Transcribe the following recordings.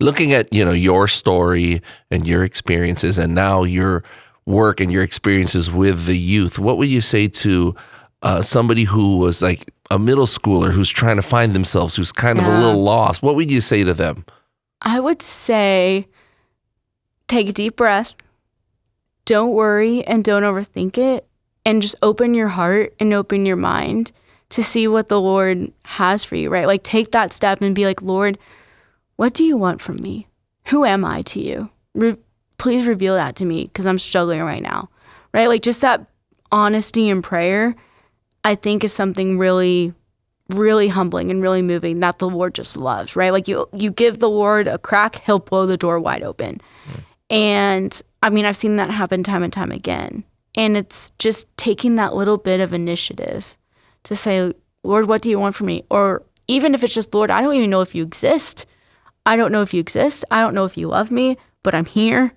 looking at, your story and your experiences, and now your work and your experiences with the youth, what would you say to somebody who was like a middle schooler who's trying to find themselves, who's kind of a little lost? What would you say to them? I would say take a deep breath. Don't worry and don't overthink it. And just open your heart and open your mind to see what the Lord has for you, right? Like take that step and be like, Lord, what do you want from me? Who am I to you? Please reveal that to me because I'm struggling right now, right? Like just that honesty in prayer, I think is something really, really humbling and really moving that the Lord just loves, right? Like you give the Lord a crack, he'll blow the door wide open. And I mean, I've seen that happen time and time again. And it's just taking that little bit of initiative to say, Lord, what do you want from me? Or even if it's just, Lord, I don't even know if you exist. I don't know if you exist. I don't know if you love me, but I'm here.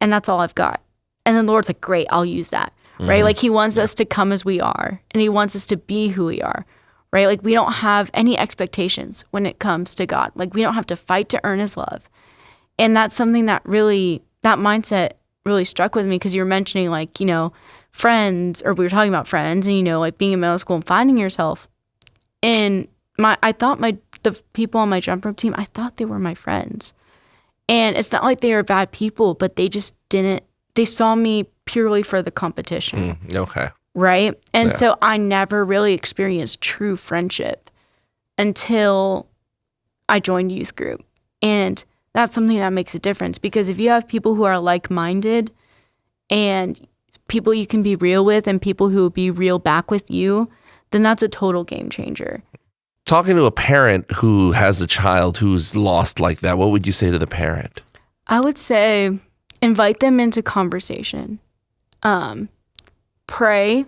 And that's all I've got. And then the Lord's like, great, I'll use that, right? Like he wants us to come as we are, and he wants us to be who we are, right? Like we don't have any expectations when it comes to God. Like we don't have to fight to earn his love. And that's something that mindset really struck with me because you were mentioning like, friends, or we were talking about friends and, like being in middle school and finding yourself. And I thought the people on my jump rope team, I thought they were my friends. And it's not like they were bad people, but they just they saw me purely for the competition. Okay. Right? And so I never really experienced true friendship until I joined youth group. And that's something that makes a difference, because if you have people who are like-minded and people you can be real with and people who will be real back with you, then that's a total game changer. Talking to a parent who has a child who's lost like that, what would you say to the parent? I would say invite them into conversation. Pray,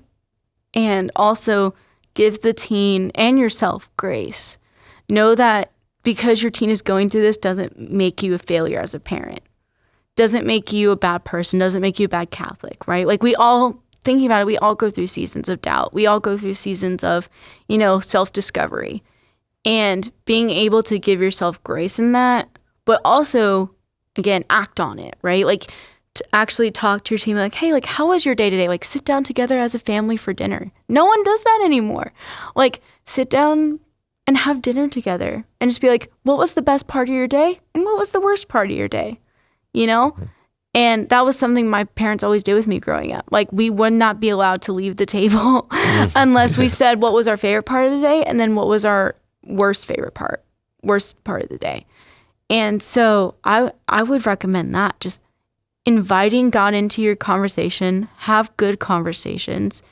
and also give the teen and yourself grace. Know that because your teen is going through this doesn't make you a failure as a parent. Doesn't make you a bad person, doesn't make you a bad Catholic, right? Like we all, thinking about it, we all go through seasons of doubt. We all go through seasons of, self-discovery. And being able to give yourself grace in that, but also, again, act on it, right? Like to actually talk to your team like, hey, like how was your day today? Like sit down together as a family for dinner. No one does that anymore. Like sit down and have dinner together and just be like, what was the best part of your day? And what was the worst part of your day? And that was something my parents always did with me growing up. Like we would not be allowed to leave the table unless we said what was our favorite part of the day and then what was our worst part of the day. And so I would recommend that, just inviting God into your conversation, have good conversations,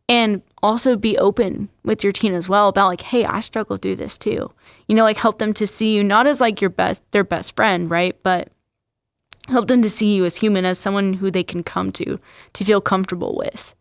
and also be open with your teen as well about like, hey, I struggle through this too. Like help them to see you not as like their best friend, right? But help them to see you as human, as someone who they can come to feel comfortable with,